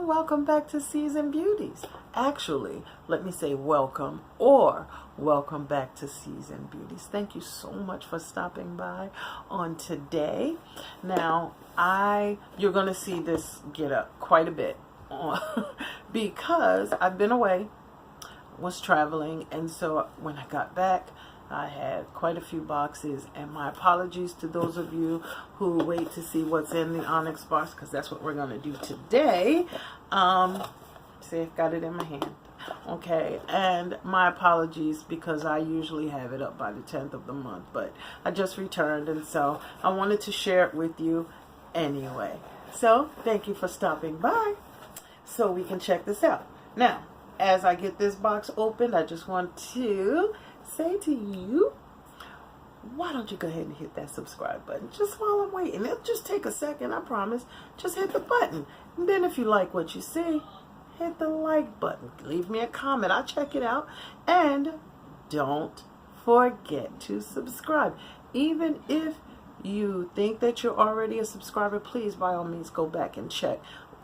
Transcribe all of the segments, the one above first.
and welcome back to Season Beauties. Actually, let me say welcome back to Season Beauties. Thank you so much for stopping by on today. Now, you're going to see this get up quite a bit because I've been away, was traveling, and so when I got back, I had quite a few boxes, and my apologies to those of you who wait to see what's in the Onyxbox, because that's what we're going to do today. See, I've got it in my hand. Okay, and my apologies because I usually have it up by the 10th of the month, but I just returned, and so I wanted to share it with you anyway. So, thank you for stopping by so we can check this out. Now, as I get this box opened, I just want to say to you, why don't you go ahead and hit that subscribe button just while I'm waiting. It'll just take a second, I promise. Just hit the button. And then if you like what you see, hit the like button. Leave me a comment. I'll check it out. And don't forget to subscribe. Even if you think that you're already a subscriber, please, by all means, go back and check.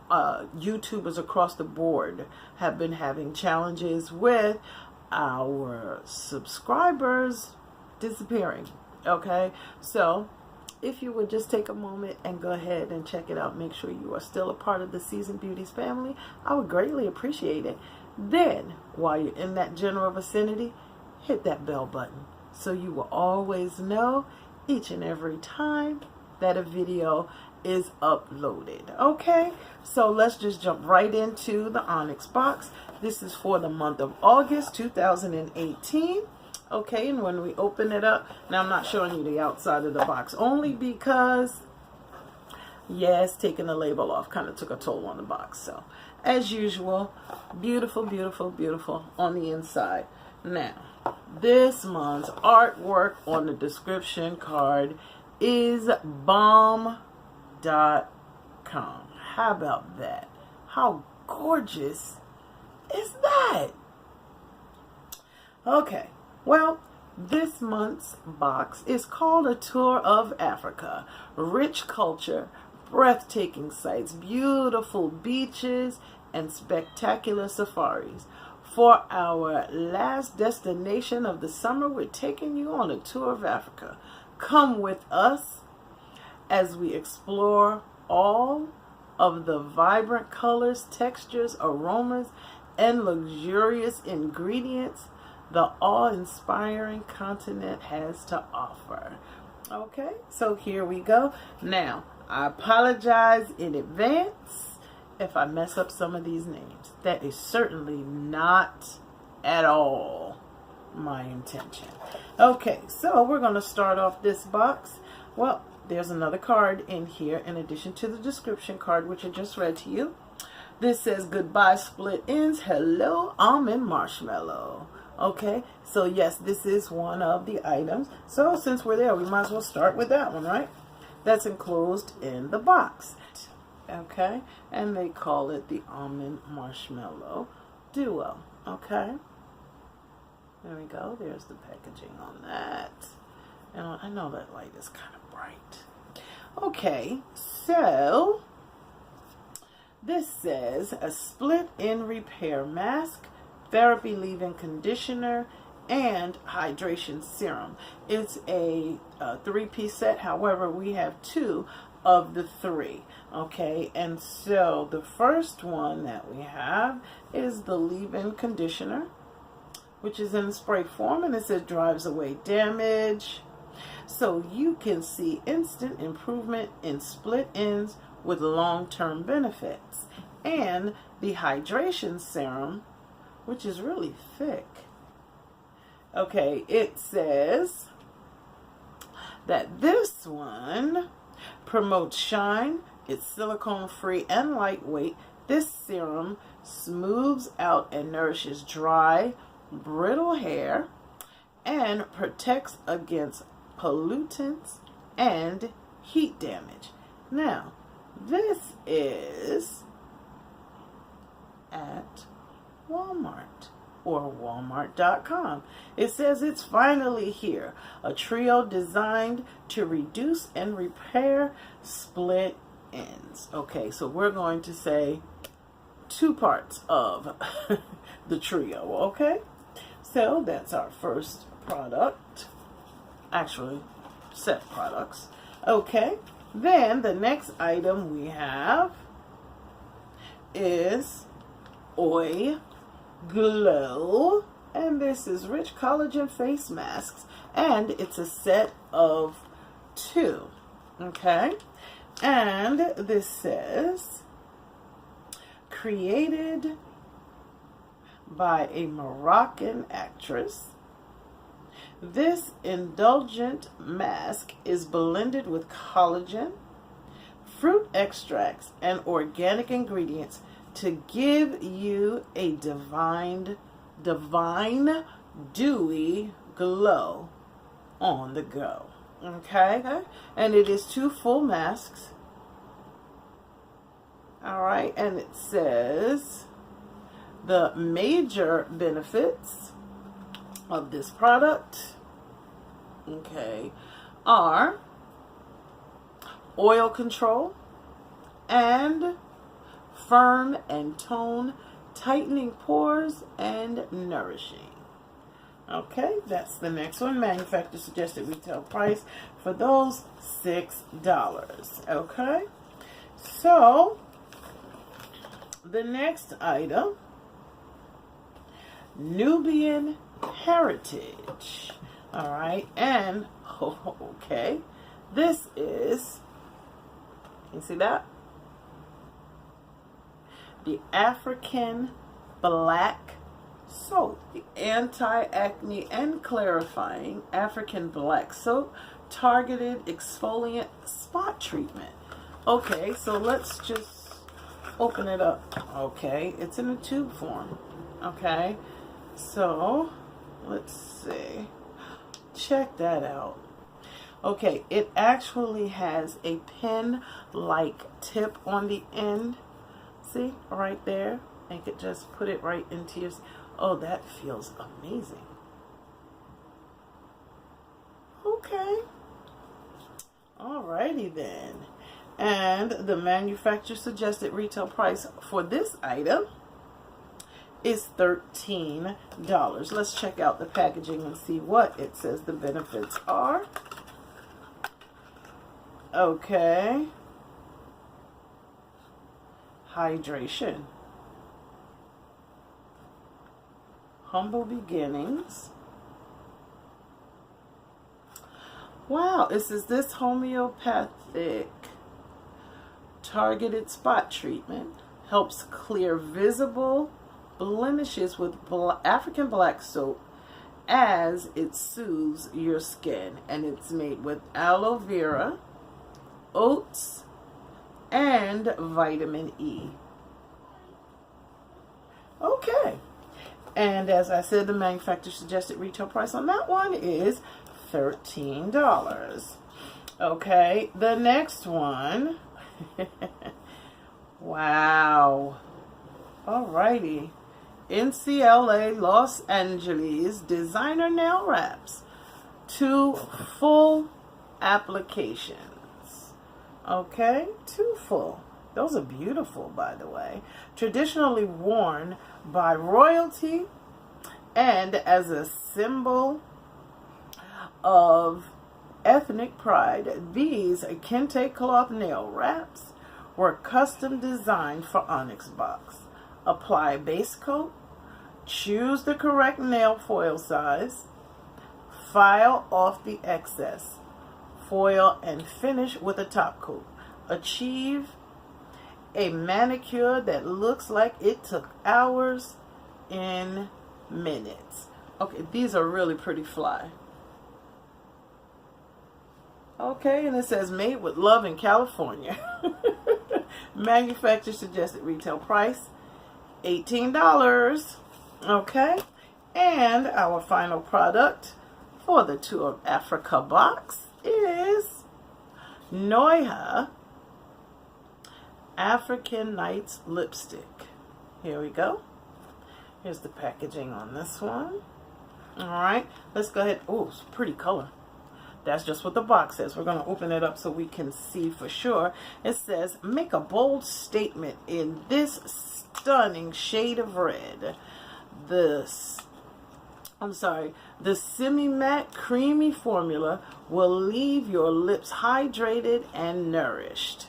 YouTubers across the board have been having challenges with our subscribers disappearing. Okay, so if you would just take a moment and go ahead and check it out, make sure you are still a part of the Season Beauties family, I would greatly appreciate it. Then while you're in that general vicinity, hit that bell button so you will always know each and every time that a video is uploaded. Okay, so let's just jump right into the Onyxbox. This is for the month of August 2018. Okay, and when we open it up, now I'm not showing you the outside of the box only because, yes, taking the label off kind of took a toll on the box. So, as usual, beautiful, beautiful, beautiful on the inside. Now, this month's artwork on the description card is bomb.com. How about that? How gorgeous is that? Okay, well, this month's box is called A Tour of Africa. Rich culture, breathtaking sights, beautiful beaches, and spectacular safaris. For our last destination of the summer, we're taking you on a tour of Africa. Come with us as we explore all of the vibrant colors, textures, aromas, and luxurious ingredients the awe-inspiring continent has to offer. Okay, so here we go. Now, I apologize in advance if I mess up some of these names. That is certainly not at all my intention. Okay, so we're going to start off this box. Well, there's another card in here in addition to the description card, which I just read to you. This says, goodbye split ends, hello almond marshmallow. Okay, so yes, this is one of the items. So since we're there, we might as well start with that one, right? That's enclosed in the box. Okay, and they call it the almond marshmallow duo. Okay, there we go. There's the packaging on that. And I know that light is kind of bright. Okay, so this says a split-in repair mask, therapy leave-in conditioner, and hydration serum. It's a three-piece set. However, we have two of the three. Okay, and so the first one that we have is the leave-in conditioner, which is in spray form, and it says drives away damage. So you can see instant improvement in split ends with long-term benefits. And the hydration serum, which is really thick. Okay, it says that this one promotes shine. It's silicone-free and lightweight. This serum smooths out and nourishes dry, brittle hair and protects against pollutants and heat damage. Now, this is at Walmart or Walmart.com. It says it's finally here. A trio designed to reduce and repair split ends. Okay, so we're going to say two parts of the trio, okay? So that's our first product. Actually, set products. Okay, then the next item we have is Oi Glow. And this is Rich Collagen Face Masks. And it's a set of 2. Okay? And this says, created by a Moroccan actress. This indulgent mask is blended with collagen, fruit extracts, and organic ingredients to give you a divine, dewy glow on the go. Okay? And it is 2 full masks. Alright, and it says the major benefits of this product, okay, are oil control and firm and tone, tightening pores and nourishing. Okay, that's the next one. Manufacturer suggested retail price for those $6. Okay, so the next item, Nubian Heritage. All right, and okay, this is, you see that? The African Black Soap, the anti-acne and clarifying African Black Soap targeted exfoliant spot treatment. Okay, so let's just open it up. Okay, it's in a tube form. Okay, so let's see. Check that out. Okay, it actually has a pen-like tip on the end. See, right there. And you could just put it right into your... Oh, that feels amazing. Okay. Alrighty then. And the manufacturer suggested retail price for this item is $13. Let's check out the packaging and see what it says the benefits are. Okay. Hydration. Humble beginnings. Wow, it says this homeopathic targeted spot treatment helps clear visible blemishes with African Black Soap as it soothes your skin. And it's made with aloe vera, oats, and vitamin E. Okay. And as I said, the manufacturer suggested retail price on that one is $13. Okay, the next one. Wow. Alrighty. NCLA Los Angeles designer nail wraps. 2 full applications. Okay, 2 full. Those are beautiful, by the way. Traditionally worn by royalty and as a symbol of ethnic pride, these kente cloth nail wraps were custom designed for Onyxbox. Apply base coat, choose the correct nail foil size, file off the excess, foil and finish with a top coat. Achieve a manicure that looks like it took hours in minutes. Okay, these are really pretty fly. Okay, and it says made with love in California. Manufacturer suggested retail price $18. Okay, and our final product for the Tour of Africa box is Noia African Nights lipstick. Here we go. Here's the packaging on this one. Alright, let's go ahead. Oh, it's a pretty color. That's just what the box says. We're going to open it up so we can see for sure. It says, make a bold statement in this stunning shade of red. The semi-matte creamy formula will leave your lips hydrated and nourished.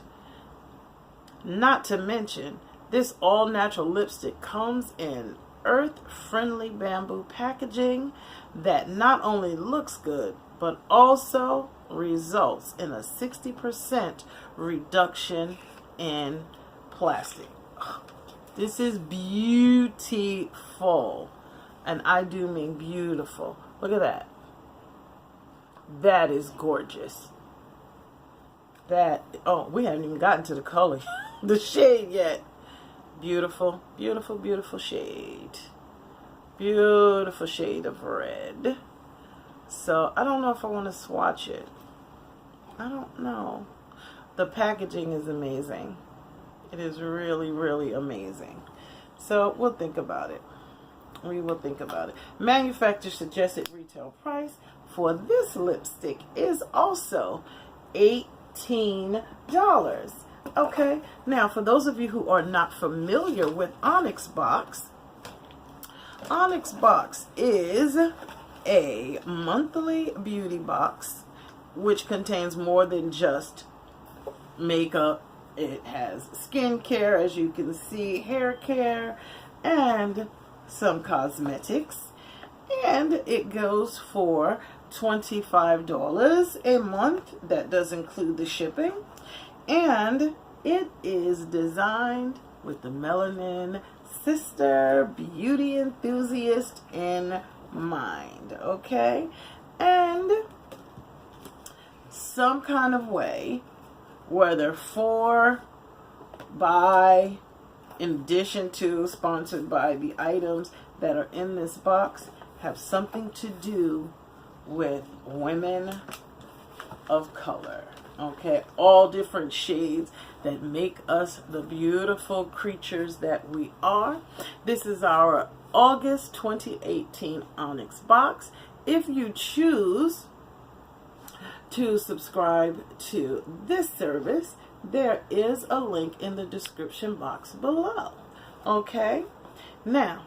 Not to mention, this all-natural lipstick comes in earth-friendly bamboo packaging that not only looks good, but also results in a 60% reduction in plastic. This is beautiful. And I do mean beautiful. Look at that. That is gorgeous. Oh, we haven't even gotten to the color, the shade yet. Beautiful, beautiful, beautiful shade. Beautiful shade of red. So, I don't know if I want to swatch it. I don't know. The packaging is amazing. It is really, really amazing. So, we'll think about it. We will think about it. Manufacturer suggested retail price for this lipstick is also $18. Okay, now for those of you who are not familiar with Onyxbox, Onyxbox is a monthly beauty box which contains more than just makeup. It has skincare, as you can see, hair care, and some cosmetics, and it goes for $25 a month. That does include the shipping, and it is designed with the melanin sister beauty enthusiast in mind. Okay, and some kind of way, whether for, by, in addition to, sponsored by, the items that are in this box have something to do with women of color. Okay, all different shades that make us the beautiful creatures that we are. This is our August 2018 Onyx box. If you choose to subscribe to this service, there is a link in the description box below. Okay, now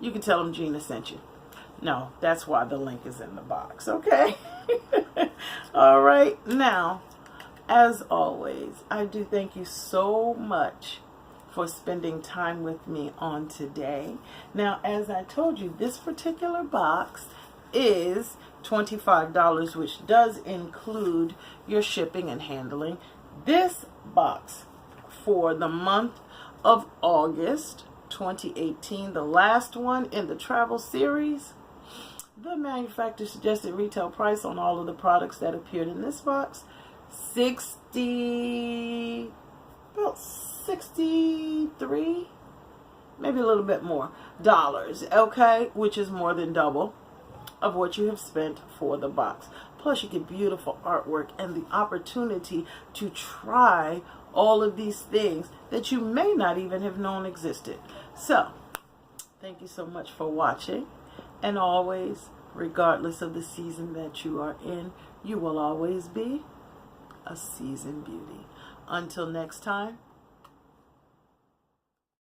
you can tell them Gina sent you. No, that's why the link is in the box. Okay. All right, now as always, I do thank you so much for spending time with me on today. Now, as I told you, this particular box is $25, which does include your shipping and handling. This box for the month of August 2018, the last one in the travel series, the manufacturer suggested retail price on all of the products that appeared in this box, about 63, maybe a little bit more dollars, okay, which is more than double of what you have spent for the box. Plus you get beautiful artwork and the opportunity to try all of these things that you may not even have known existed. So thank you so much for watching, and always, regardless of the season that you are in, you will always be a seasoned beauty. Until next time,